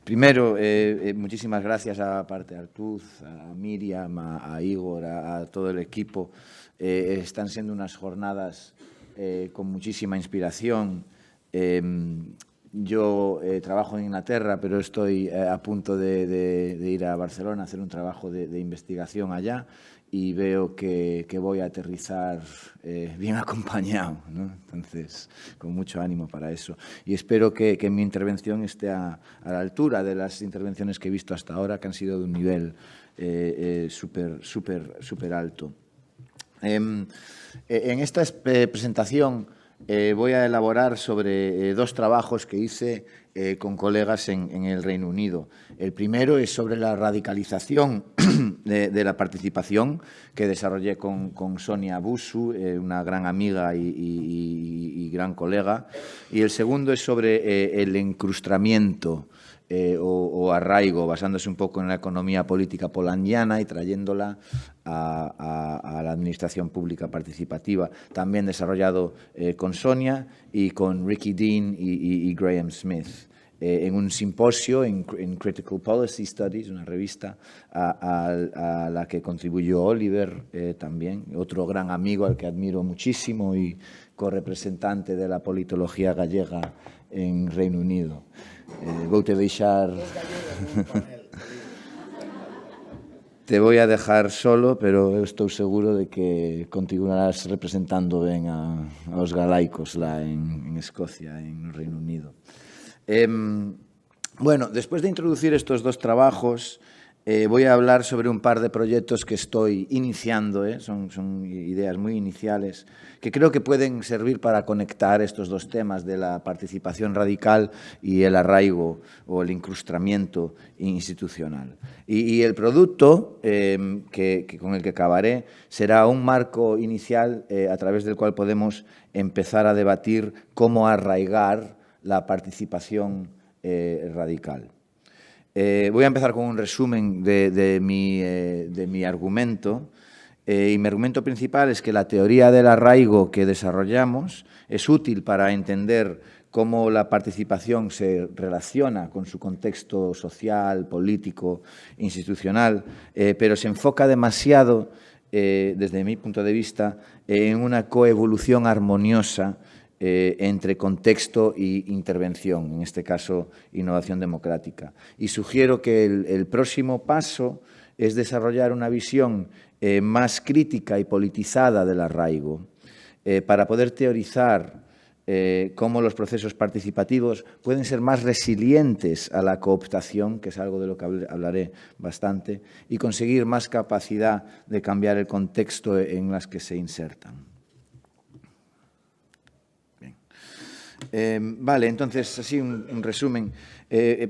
Primero, muchísimas gracias a Artuz, a Miriam, a Igor, a todo el equipo. Están siendo unas jornadas con muchísima inspiración. Yo trabajo en Inglaterra, pero estoy a punto de ir a Barcelona a hacer un trabajo de investigación allá y veo que voy a aterrizar bien acompañado, ¿no? Entonces, con mucho ánimo para eso. Y espero que mi intervención esté a la altura de las intervenciones que he visto hasta ahora, que han sido de un nivel súper alto. En esta presentación voy a elaborar sobre dos trabajos que hice con colegas en el Reino Unido. El primero es sobre la radicalización de la participación que desarrollé con Sonia Busu, una gran amiga y gran colega. Y el segundo es sobre el encrustramiento o arraigo, basándose un poco en la economía política polandiana y trayéndola a la administración pública participativa, también desarrollado con Sonia y con Ricky Dean y Graham Smith, en un simposio en Critical Policy Studies, una revista a la que contribuyó Oliver también, otro gran amigo al que admiro muchísimo y correpresentante de la politología gallega en Reino Unido. Voy a dejar... Te voy a dejar solo, pero estoy seguro de que continuarás representando ben a los galaicos lá en Escocia, en Reino Unido. Bueno, después de introducir estos dos trabajos, voy a hablar sobre un par de proyectos que estoy iniciando, son ideas muy iniciales, que creo que pueden servir para conectar estos dos temas de la participación radical y el arraigo o el incrustamiento institucional. Y el producto con el que acabaré será un marco inicial a través del cual podemos empezar a debatir cómo arraigar la participación radical. Voy a empezar con un resumen de mi argumento. Y mi argumento principal es que la teoría del arraigo que desarrollamos es útil para entender cómo la participación se relaciona con su contexto social, político, institucional, pero se enfoca demasiado, desde mi punto de vista, en una coevolución armoniosa entre contexto e intervención, en este caso, innovación democrática. Y sugiero que el próximo paso es desarrollar una visión más crítica y politizada del arraigo para poder teorizar cómo los procesos participativos pueden ser más resilientes a la cooptación, que es algo de lo que hablaré bastante, y conseguir más capacidad de cambiar el contexto en las que se insertan. Vale, entonces, así un resumen.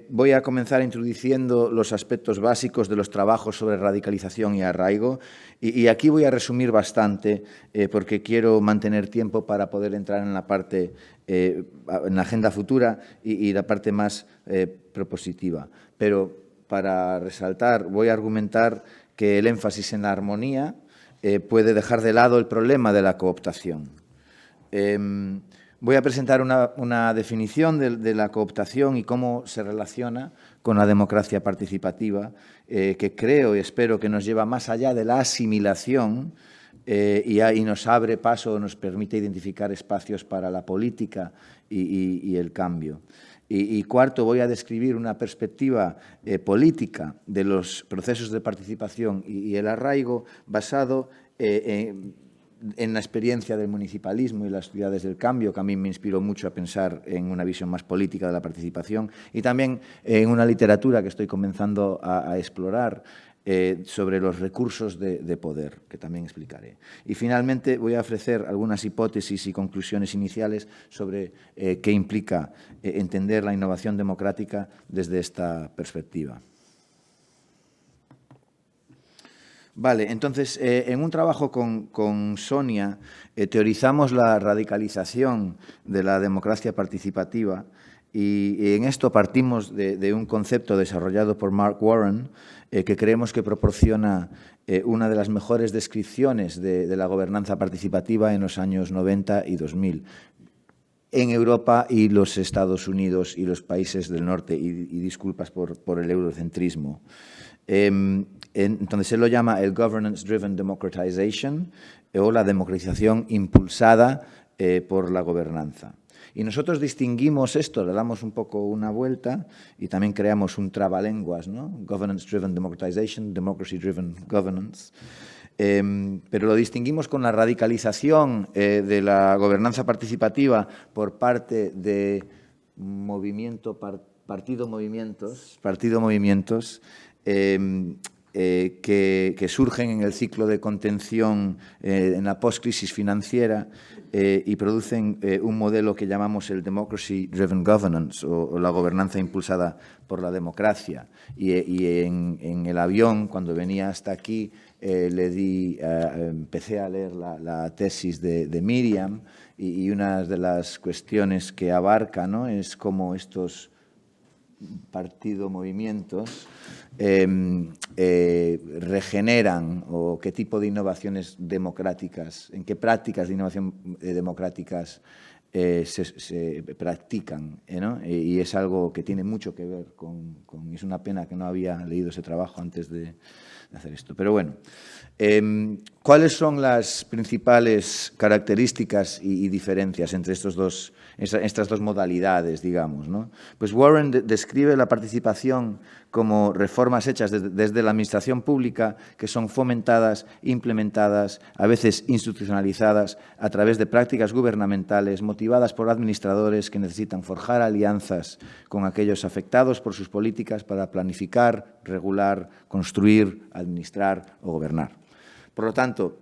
Voy a comenzar introduciendo los aspectos básicos de los trabajos sobre radicalización y arraigo. Y aquí voy a resumir bastante, porque quiero mantener tiempo para poder entrar en la parte, en la agenda futura y la parte más propositiva. Pero para resaltar, voy a argumentar que el énfasis en la armonía puede dejar de lado el problema de la cooptación. Voy a presentar una definición de la cooptación y cómo se relaciona con la democracia participativa, que creo y espero que nos lleva más allá de la asimilación y nos abre paso, nos permite identificar espacios para la política y el cambio. Y cuarto, voy a describir una perspectiva política de los procesos de participación y el arraigo basado en la experiencia del municipalismo y las ciudades del cambio, que a mí me inspiró mucho a pensar en una visión más política de la participación, y también en una literatura que estoy comenzando a explorar sobre los recursos de poder, que también explicaré. Y finalmente voy a ofrecer algunas hipótesis y conclusiones iniciales sobre qué implica entender la innovación democrática desde esta perspectiva. Vale, entonces, en un trabajo con Sonia teorizamos la radicalización de la democracia participativa y en esto partimos de un concepto desarrollado por Mark Warren que creemos que proporciona una de las mejores descripciones de la gobernanza participativa en los años 90 y 2000. en Europa y los Estados Unidos y los países del norte, y disculpas por el eurocentrismo. Entonces, él lo llama el Governance-Driven Democratization o la democratización impulsada por la gobernanza. Y nosotros distinguimos esto, le damos un poco una vuelta y también creamos un trabalenguas, ¿no? Governance-Driven Democratization, Democracy-Driven Governance. Pero lo distinguimos con la radicalización de la gobernanza participativa por parte de partido movimientos que surgen en el ciclo de contención en la postcrisis financiera y producen un modelo que llamamos el Democracy-Driven Governance o la gobernanza impulsada por la democracia. Y en el avión, cuando venía hasta aquí, empecé a leer la tesis de Miriam y una de las cuestiones que abarca, ¿no?, es cómo estos movimientos regeneran o qué tipo de innovaciones democráticas, en qué prácticas de innovación democráticas se practican, ¿no? Y es algo que tiene mucho que ver con... Es una pena que no había leído ese trabajo antes de hacer esto. Pero bueno, ¿cuáles son las principales características y diferencias entre estas dos modalidades, digamos, ¿no? Pues Warren describe la participación como reformas hechas desde la administración pública que son fomentadas, implementadas, a veces institucionalizadas a través de prácticas gubernamentales motivadas por administradores que necesitan forjar alianzas con aquellos afectados por sus políticas para planificar, regular, construir, administrar o gobernar. Por lo tanto,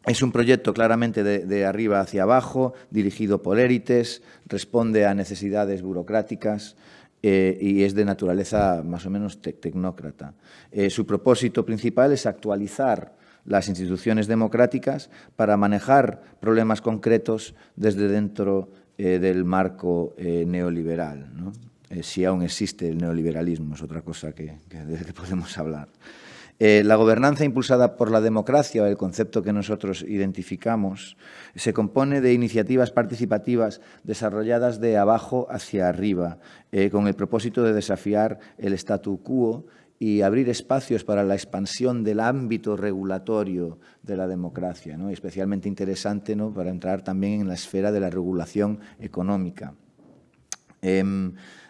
es un proyecto claramente de arriba hacia abajo, dirigido por élites, responde a necesidades burocráticas y es de naturaleza más o menos tecnócrata. Su propósito principal es actualizar las instituciones democráticas para manejar problemas concretos desde dentro del marco neoliberal, ¿no? Si aún existe el neoliberalismo, es otra cosa de que podemos hablar. La gobernanza impulsada por la democracia, o el concepto que nosotros identificamos, se compone de iniciativas participativas desarrolladas de abajo hacia arriba, con el propósito de desafiar el statu quo y abrir espacios para la expansión del ámbito regulatorio de la democracia, ¿no? Especialmente interesante, ¿no?, para entrar también en la esfera de la regulación económica.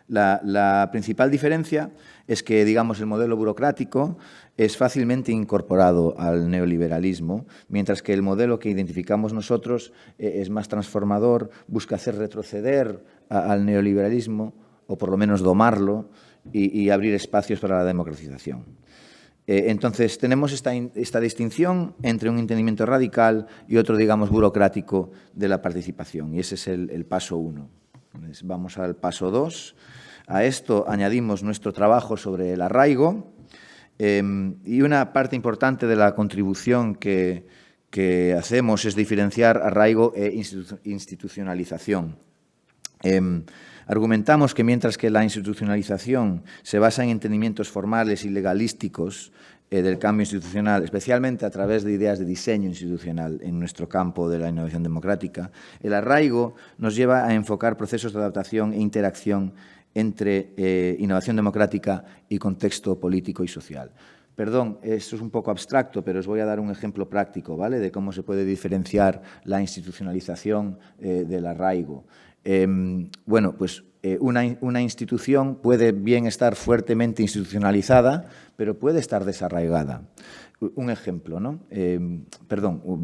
La principal diferencia es que, digamos, el modelo burocrático es fácilmente incorporado al neoliberalismo, mientras que el modelo que identificamos nosotros es más transformador, busca hacer retroceder al neoliberalismo, o por lo menos domarlo, y abrir espacios para la democratización. Entonces, tenemos esta distinción entre un entendimiento radical y otro, digamos, burocrático de la participación, y ese es el paso 1. Entonces, vamos al paso 2. A esto añadimos nuestro trabajo sobre el arraigo y una parte importante de la contribución que hacemos es diferenciar arraigo e institucionalización. Argumentamos que mientras que la institucionalización se basa en entendimientos formales y legalísticos del cambio institucional, especialmente a través de ideas de diseño institucional en nuestro campo de la innovación democrática, el arraigo nos lleva a enfocar procesos de adaptación e interacción entre innovación democrática y contexto político y social. Perdón, esto es un poco abstracto, pero os voy a dar un ejemplo práctico, ¿vale?, de cómo se puede diferenciar la institucionalización del arraigo. Bueno, pues una institución puede bien estar fuertemente institucionalizada, pero puede estar desarraigada. Un ejemplo, ¿no?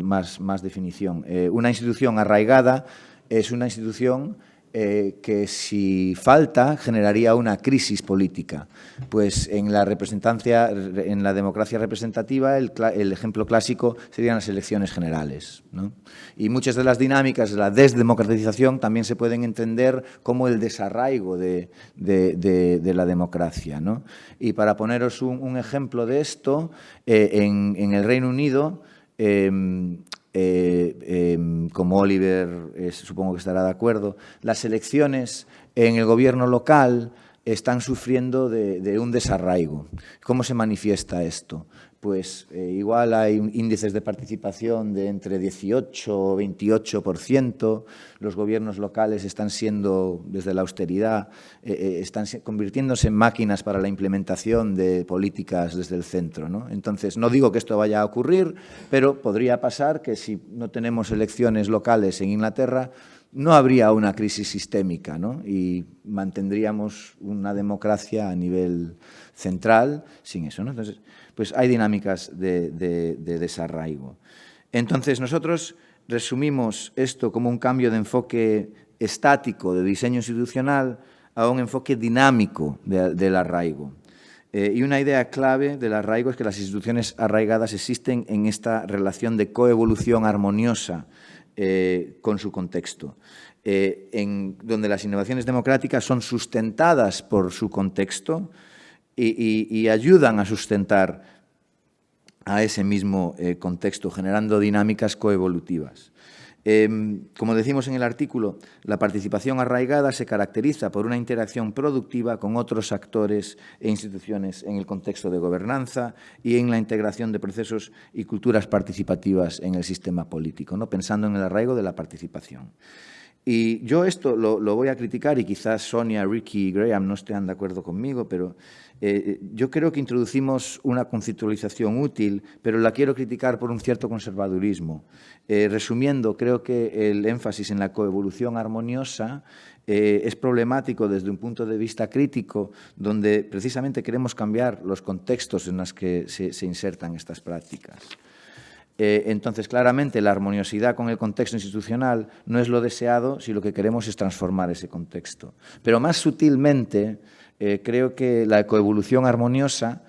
Más definición. Una institución arraigada es una institución que si falta generaría una crisis política. Pues en la democracia representativa el ejemplo clásico serían las elecciones generales, ¿no? Y muchas de las dinámicas de la desdemocratización también se pueden entender como el desarraigo de la democracia, ¿no? Y para poneros un ejemplo de esto, en el Reino Unido, como Oliver supongo que estará de acuerdo, las elecciones en el gobierno local están sufriendo de un desarraigo. ¿Cómo se manifiesta esto? pues igual hay índices de participación de entre 18 o 28%, los gobiernos locales están siendo, desde la austeridad, están convirtiéndose en máquinas para la implementación de políticas desde el centro, ¿no? Entonces, no digo que esto vaya a ocurrir, pero podría pasar que si no tenemos elecciones locales en Inglaterra, no habría una crisis sistémica, ¿no? Y mantendríamos una democracia a nivel central sin eso, ¿no? Entonces, pues hay dinámicas de desarraigo. Entonces, nosotros resumimos esto como un cambio de enfoque estático de diseño institucional a un enfoque dinámico del arraigo. Y una idea clave del arraigo es que las instituciones arraigadas existen en esta relación de coevolución armoniosa con su contexto, donde las innovaciones democráticas son sustentadas por su contexto y ayudan a sustentar a ese mismo contexto, generando dinámicas coevolutivas. Como decimos en el artículo, la participación arraigada se caracteriza por una interacción productiva con otros actores e instituciones en el contexto de gobernanza y en la integración de procesos y culturas participativas en el sistema político, ¿no? Pensando en el arraigo de la participación. Y yo esto lo voy a criticar y quizás Sonia, Ricky y Graham no estén de acuerdo conmigo, pero yo creo que introducimos una conceptualización útil, pero la quiero criticar por un cierto conservadurismo. Resumiendo, creo que el énfasis en la coevolución armoniosa es problemático desde un punto de vista crítico, donde precisamente queremos cambiar los contextos en los que se insertan estas prácticas. Entonces, claramente, la armoniosidad con el contexto institucional no es lo deseado si lo que queremos es transformar ese contexto. Pero más sutilmente, creo que la coevolución armoniosa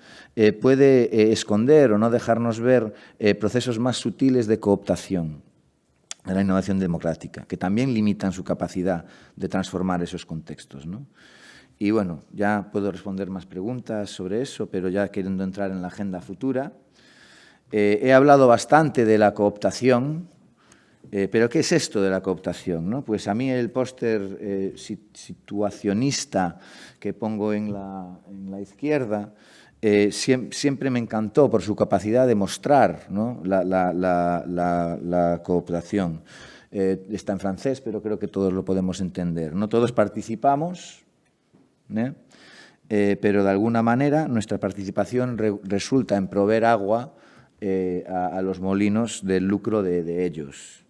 puede esconder o no dejarnos ver procesos más sutiles de cooptación de la innovación democrática, que también limitan su capacidad de transformar esos contextos, ¿no? Y bueno, ya puedo responder más preguntas sobre eso, pero ya queriendo entrar en la agenda futura. He hablado bastante de la cooptación, pero ¿qué es esto de la cooptación, ¿no? Pues a mí el póster situacionista que pongo en la izquierda siempre me encantó por su capacidad de mostrar, ¿no?, la cooptación. Está en francés, pero creo que todos lo podemos entender. No todos participamos, pero de alguna manera nuestra participación resulta en proveer agua a los molinos del lucro de ellos.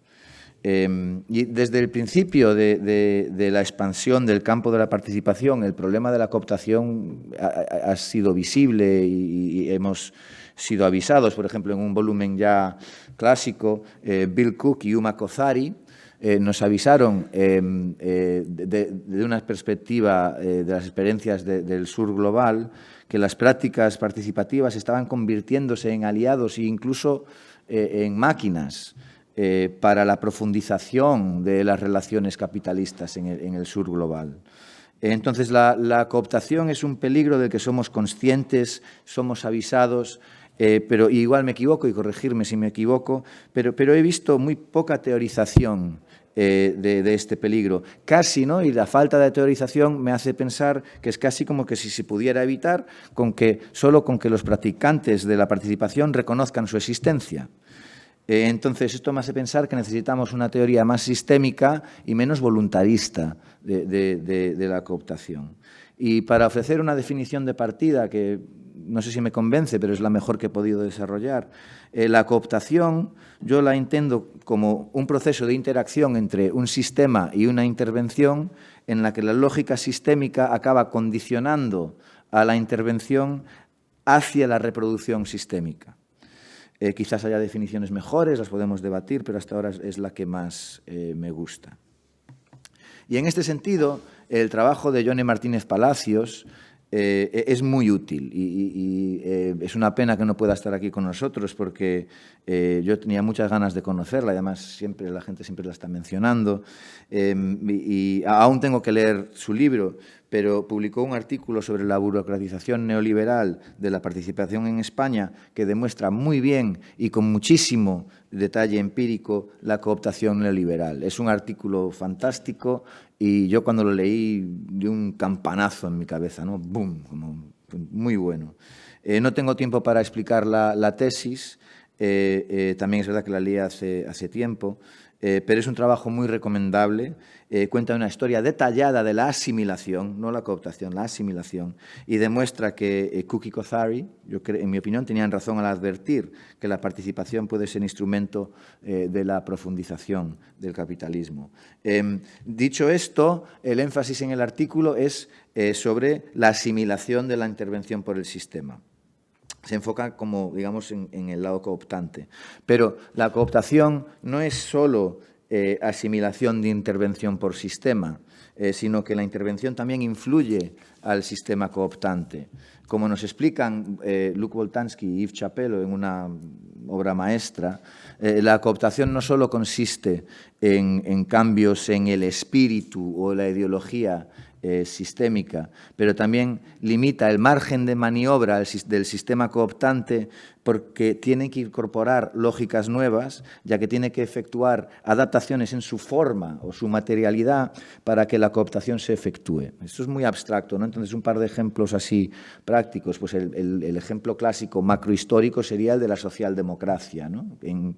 Y desde el principio de la expansión del campo de la participación, el problema de la cooptación ha sido visible y hemos sido avisados. Por ejemplo, en un volumen ya clásico, Bill Cook y Uma Kozari nos avisaron de una perspectiva de las experiencias del sur global, que las prácticas participativas estaban convirtiéndose en aliados e incluso en máquinas para la profundización de las relaciones capitalistas en el sur global. Entonces, la cooptación es un peligro del que somos conscientes, somos avisados, pero igual me equivoco, y corregirme si me equivoco, pero he visto muy poca teorización de este peligro. Casi, ¿no? Y la falta de teorización me hace pensar que es casi como que si se pudiera evitar solo con que los practicantes de la participación reconozcan su existencia. Entonces, esto me hace pensar que necesitamos una teoría más sistémica y menos voluntarista de la cooptación. Y para ofrecer una definición de partida que no sé si me convence, pero es la mejor que he podido desarrollar, la cooptación yo la entiendo como un proceso de interacción entre un sistema y una intervención en la que la lógica sistémica acaba condicionando a la intervención hacia la reproducción sistémica. Quizás haya definiciones mejores, las podemos debatir, pero hasta ahora es la que más me gusta. Y en este sentido, el trabajo de Yone Martínez Palacios es muy útil y es una pena que no pueda estar aquí con nosotros porque yo tenía muchas ganas de conocerla y además la gente siempre la está mencionando y aún tengo que leer su libro, pero publicó un artículo sobre la burocratización neoliberal de la participación en España que demuestra muy bien y con muchísimo detalle empírico la cooptación neoliberal. Es un artículo fantástico y yo cuando lo leí di un campanazo en mi cabeza, ¿no? ¡Bum! Como muy bueno. No tengo tiempo para explicar la tesis, también es verdad que la leí hace tiempo, pero es un trabajo muy recomendable. Cuenta una historia detallada de la asimilación, no la cooptación, la asimilación, y demuestra que Cook y Kothari, en mi opinión, tenían razón al advertir que la participación puede ser instrumento de la profundización del capitalismo. Dicho esto, el énfasis en el artículo es sobre la asimilación de la intervención por el sistema. Se enfoca como, digamos, en el lado cooptante. Pero la cooptación no es solo asimilación de intervención por sistema, sino que la intervención también influye al sistema cooptante. Como nos explican Luc Boltanski y Yves Chapello en una obra maestra, la cooptación no solo consiste en cambios en el espíritu o la ideología sistémica, pero también limita el margen de maniobra del sistema cooptante porque tiene que incorporar lógicas nuevas, ya que tiene que efectuar adaptaciones en su forma o su materialidad para que la cooptación se efectúe. Esto es muy abstracto, ¿no? Entonces, un par de ejemplos así prácticos. Pues el ejemplo clásico macrohistórico sería el de la socialdemocracia, ¿no? En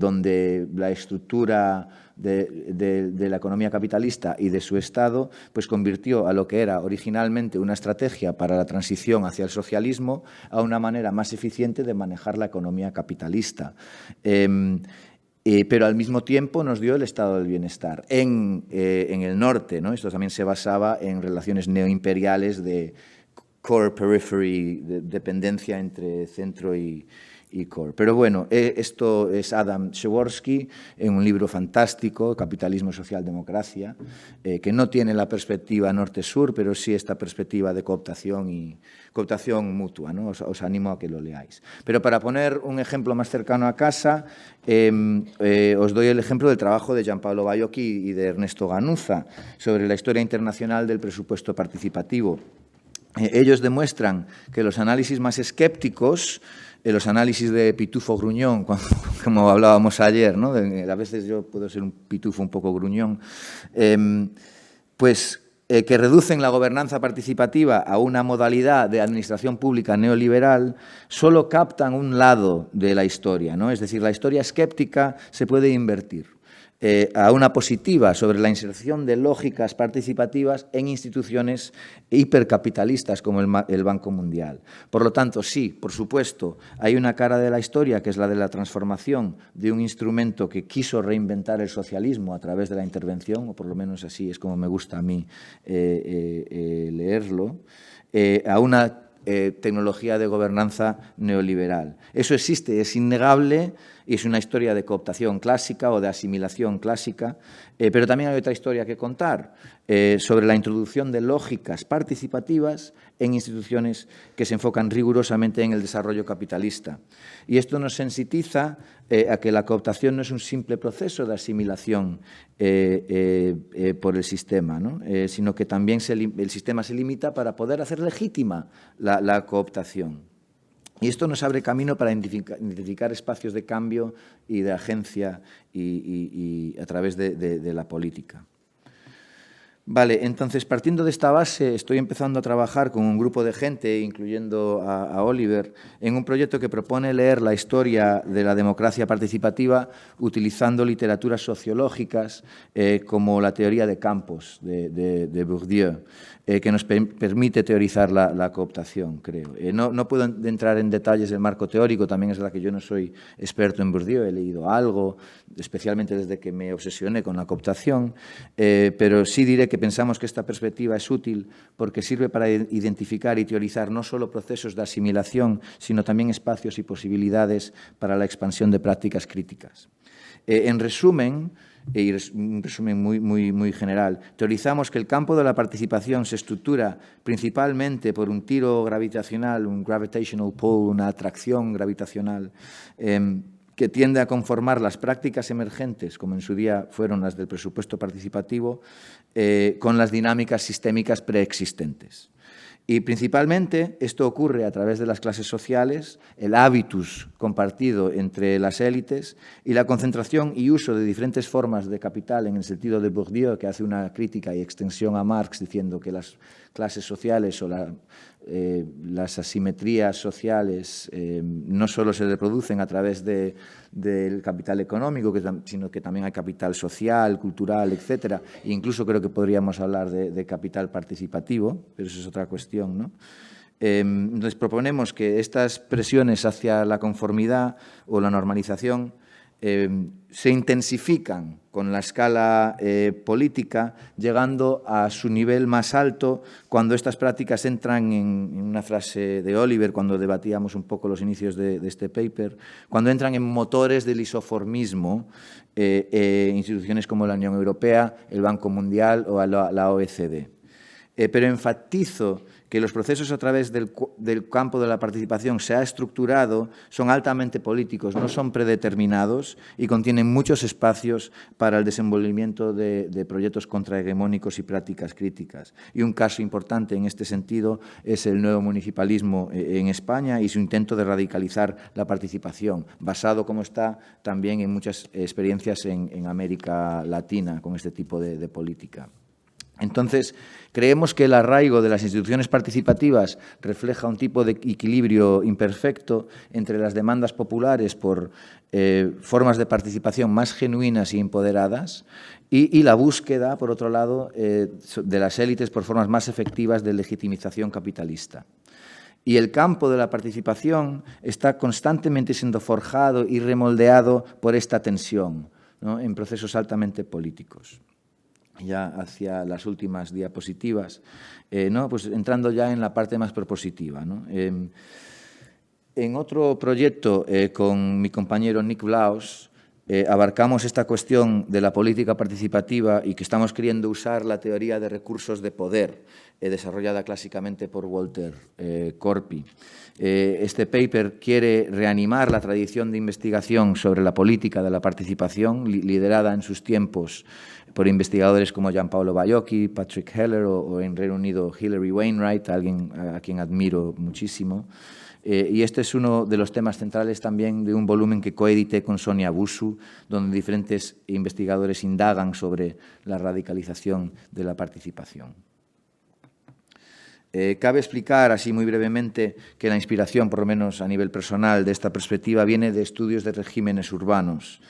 donde la estructura de la economía capitalista y de su Estado, pues convirtió a lo que era originalmente una estrategia para la transición hacia el socialismo a una manera más eficiente de manejar la economía capitalista. Pero al mismo tiempo nos dio el estado del bienestar. En el norte, ¿no? Esto también se basaba en relaciones neoimperiales de core-periphery, de dependencia entre centro y core. Pero bueno, esto es Adam Przeworski en un libro fantástico, Capitalismo, Socialdemocracia, que no tiene la perspectiva norte-sur, pero sí esta perspectiva de cooptación y cooptación mutua, ¿no? Os animo a que lo leáis. Pero para poner un ejemplo más cercano a casa, os doy el ejemplo del trabajo de Gianpaolo Baiocchi y de Ernesto Ganuza sobre la historia internacional del presupuesto participativo. Ellos demuestran que los análisis más escépticos, los análisis de pitufo gruñón, como hablábamos ayer, ¿no? A veces yo puedo ser un pitufo un poco gruñón, que reducen la gobernanza participativa a una modalidad de administración pública neoliberal, solo captan un lado de la historia, ¿no? Es decir, la historia escéptica se puede invertir a una positiva sobre la inserción de lógicas participativas en instituciones hipercapitalistas como el Banco Mundial. Por lo tanto, sí, por supuesto, hay una cara de la historia que es la de la transformación de un instrumento que quiso reinventar el socialismo a través de la intervención, o por lo menos así es como me gusta a mí leerlo, a una tecnología de gobernanza neoliberal. Eso existe, es innegable y es una historia de cooptación clásica o de asimilación clásica, pero también hay otra historia que contar sobre la introducción de lógicas participativas en instituciones que se enfocan rigurosamente en el desarrollo capitalista. Y esto nos sensitiza a que la cooptación no es un simple proceso de asimilación por el sistema, ¿no? Sino que también el sistema se limita para poder hacer legítima la cooptación. Y esto nos abre camino para identificar espacios de cambio y de agencia y a través de la política. Vale, entonces, partiendo de esta base, estoy empezando a trabajar con un grupo de gente, incluyendo a Oliver, en un proyecto que propone leer la historia de la democracia participativa utilizando literaturas sociológicas como la teoría de campos de Bourdieu, que nos permite teorizar la cooptación, creo. No puedo entrar en detalles del marco teórico, también es verdad que yo no soy experto en Bourdieu, he leído algo, especialmente desde que me obsesioné con la cooptación, pero sí diré que pensamos que esta perspectiva es útil porque sirve para identificar y teorizar no solo procesos de asimilación, sino también espacios y posibilidades para la expansión de prácticas críticas. En resumen, y un resumen muy general, teorizamos que el campo de la participación se estructura principalmente por un tiro gravitacional, un gravitational pull, una atracción gravitacional, que tiende a conformar las prácticas emergentes, como en su día fueron las del presupuesto participativo, con las dinámicas sistémicas preexistentes. Y principalmente esto ocurre a través de las clases sociales, el hábitus compartido entre las élites y la concentración y uso de diferentes formas de capital en el sentido de Bourdieu, que hace una crítica y extensión a Marx diciendo que las clases sociales o las asimetrías sociales no solo se reproducen a través del capital económico, sino que también hay capital social, cultural, etcétera. E incluso creo que podríamos hablar de capital participativo, pero eso es otra cuestión, ¿no? Entonces, proponemos que estas presiones hacia la conformidad o la normalización se intensifican con la escala política, llegando a su nivel más alto cuando estas prácticas entran en una frase de Oliver, cuando debatíamos un poco los inicios de este paper, cuando entran en motores del isoformismo, instituciones como la Unión Europea, el Banco Mundial o la OECD. Pero enfatizo que los procesos a través del campo de la participación se ha estructurado, son altamente políticos, no son predeterminados y contienen muchos espacios para el desenvolvimiento de proyectos contrahegemónicos y prácticas críticas. Y un caso importante en este sentido es el nuevo municipalismo en España y su intento de radicalizar la participación, basado, como está, también en muchas experiencias en América Latina con este tipo de política. Entonces, creemos que el arraigo de las instituciones participativas refleja un tipo de equilibrio imperfecto entre las demandas populares por formas de participación más genuinas y empoderadas y la búsqueda, por otro lado, de las élites por formas más efectivas de legitimización capitalista. Y el campo de la participación está constantemente siendo forjado y remoldeado por esta tensión, ¿no?, en procesos altamente políticos. Ya hacia las últimas diapositivas, ¿no?, pues entrando ya en la parte más propositiva, ¿no? En otro proyecto con mi compañero Nick Vlahos abarcamos esta cuestión de la política participativa y que estamos queriendo usar la teoría de recursos de poder desarrollada clásicamente por Walter Corpi. Este paper quiere reanimar la tradición de investigación sobre la política de la participación liderada en sus tiempos por investigadores como Gianpaolo Baiocchi, Patrick Heller o en Reino Unido Hilary Wainwright, alguien a quien admiro muchísimo. Y este es uno de los temas centrales también de un volumen que coedité con Sonia Busu, donde diferentes investigadores indagan sobre la radicalización de la participación. Cabe explicar, así muy brevemente, que la inspiración, por lo menos a nivel personal, de esta perspectiva viene de estudios de regímenes urbanos.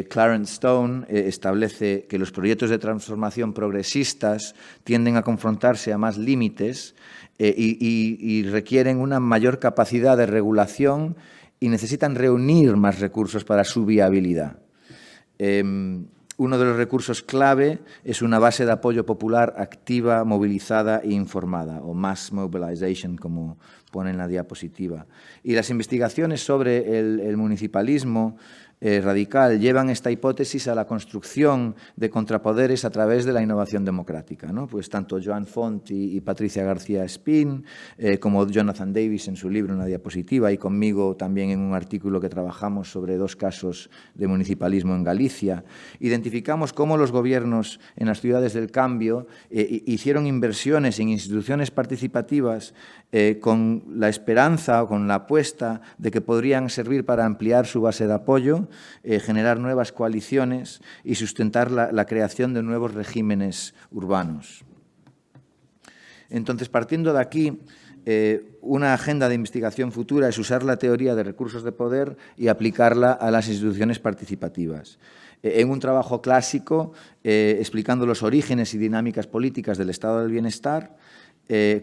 Clarence Stone establece que los proyectos de transformación progresistas tienden a confrontarse a más límites y requieren una mayor capacidad de regulación y necesitan reunir más recursos para su viabilidad. Uno de los recursos clave es una base de apoyo popular activa, movilizada e informada, o mass mobilization, como pone en la diapositiva. Y las investigaciones sobre el municipalismo radical llevan esta hipótesis a la construcción de contrapoderes a través de la innovación democrática, ¿no? Pues tanto Joan Font y Patricia García Espín, como Jonathan Davis en su libro, en la diapositiva, y conmigo también en un artículo que trabajamos sobre 2 casos de municipalismo en Galicia, identificamos cómo los gobiernos en las ciudades del cambio hicieron inversiones en instituciones participativas con la esperanza o con la apuesta de que podrían servir para ampliar su base de apoyo, generar nuevas coaliciones y sustentar la creación de nuevos regímenes urbanos. Entonces, partiendo de aquí, una agenda de investigación futura es usar la teoría de recursos de poder y aplicarla a las instituciones participativas. En un trabajo clásico, explicando los orígenes y dinámicas políticas del estado del bienestar,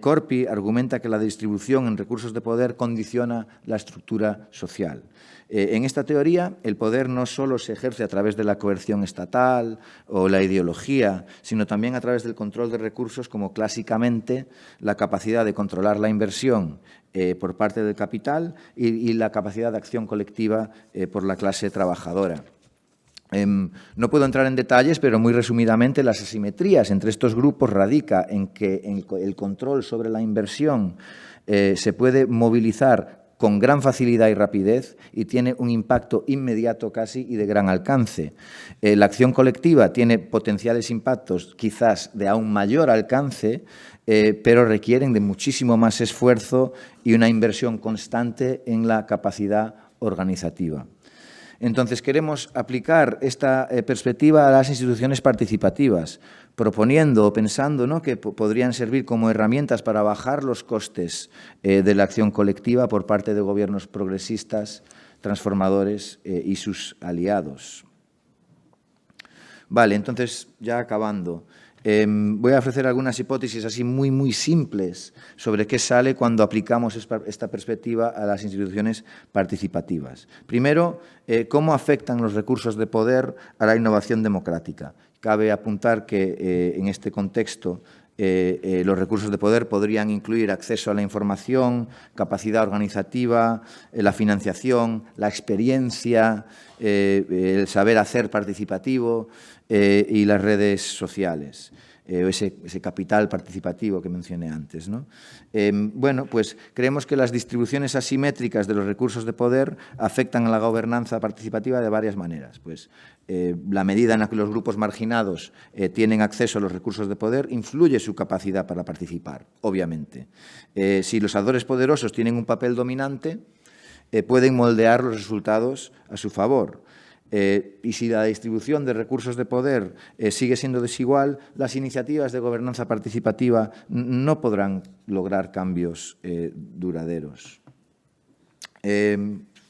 Corpi argumenta que la distribución en recursos de poder condiciona la estructura social. En esta teoría, el poder no solo se ejerce a través de la coerción estatal o la ideología, sino también a través del control de recursos, como clásicamente la capacidad de controlar la inversión por parte del capital y la capacidad de acción colectiva por la clase trabajadora. No puedo entrar en detalles, pero muy resumidamente las asimetrías entre estos grupos radica en que el control sobre la inversión se puede movilizar con gran facilidad y rapidez y tiene un impacto inmediato casi y de gran alcance. La acción colectiva tiene potenciales impactos quizás de aún mayor alcance, pero requieren de muchísimo más esfuerzo y una inversión constante en la capacidad organizativa. Entonces, queremos aplicar esta perspectiva a las instituciones participativas, proponiendo o pensando, ¿no?, que podrían servir como herramientas para bajar los costes de la acción colectiva por parte de gobiernos progresistas, transformadores y sus aliados. Vale, entonces, ya acabando, voy a ofrecer algunas hipótesis así muy simples sobre qué sale cuando aplicamos esta perspectiva a las instituciones participativas. Primero, cómo afectan los recursos de poder a la innovación democrática. Cabe apuntar que en este contexto los recursos de poder podrían incluir acceso a la información, capacidad organizativa, la financiación, la experiencia, el saber hacer participativo y las redes sociales, ese capital participativo que mencioné antes, ¿no? Bueno, pues creemos que las distribuciones asimétricas de los recursos de poder afectan a la gobernanza participativa de varias maneras. Pues, la medida en la que los grupos marginados tienen acceso a los recursos de poder influye su capacidad para participar, obviamente. Si los actores poderosos tienen un papel dominante, pueden moldear los resultados a su favor. Y si la distribución de recursos de poder sigue siendo desigual, las iniciativas de gobernanza participativa no podrán lograr cambios duraderos.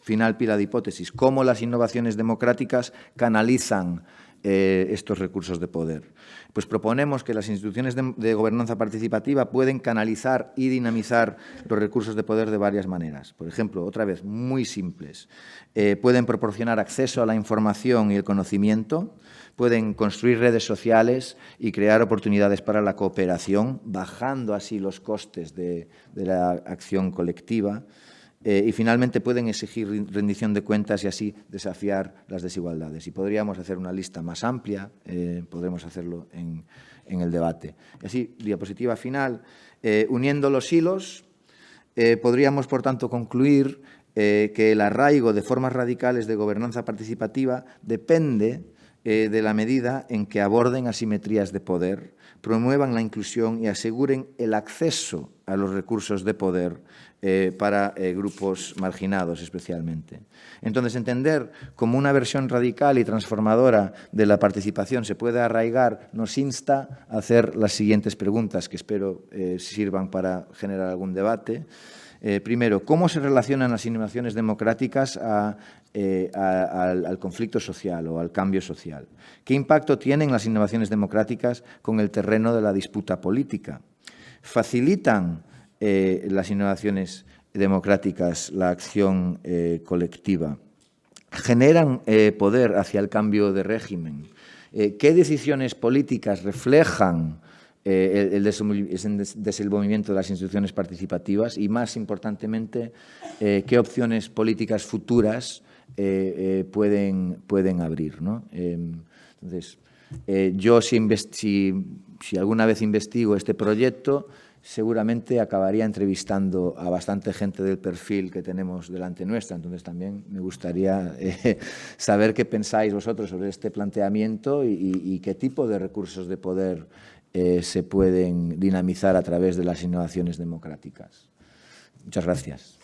Final pila de hipótesis. ¿Cómo las innovaciones democráticas canalizan estos recursos de poder? Pues proponemos que las instituciones de gobernanza participativa pueden canalizar y dinamizar los recursos de poder de varias maneras. Por ejemplo, otra vez, muy simples. Pueden proporcionar acceso a la información y el conocimiento, pueden construir redes sociales y crear oportunidades para la cooperación, bajando así los costes de la acción colectiva. Y finalmente pueden exigir rendición de cuentas y así desafiar las desigualdades. Y podríamos hacer una lista más amplia, podremos hacerlo en el debate. Y así, diapositiva final, uniendo los hilos, podríamos, por tanto, concluir que el arraigo de formas radicales de gobernanza participativa depende de la medida en que aborden asimetrías de poder, promuevan la inclusión y aseguren el acceso a los recursos de poder para grupos marginados especialmente. Entonces, entender cómo una versión radical y transformadora de la participación se puede arraigar nos insta a hacer las siguientes preguntas que espero sirvan para generar algún debate. Primero, ¿cómo se relacionan las innovaciones democráticas al conflicto social o al cambio social? ¿Qué impacto tienen las innovaciones democráticas con el terreno de la disputa política? ¿Facilitan las innovaciones democráticas la acción colectiva? ¿Generan poder hacia el cambio de régimen? ¿Qué decisiones políticas reflejan el desenvolvimiento de las instituciones participativas? Y, más importantemente, ¿qué opciones políticas futuras pueden abrir, ¿no? Entonces, yo si alguna vez investigo este proyecto, seguramente acabaría entrevistando a bastante gente del perfil que tenemos delante nuestra. Entonces, también me gustaría saber qué pensáis vosotros sobre este planteamiento y qué tipo de recursos de poder se pueden dinamizar a través de las innovaciones democráticas. Muchas gracias.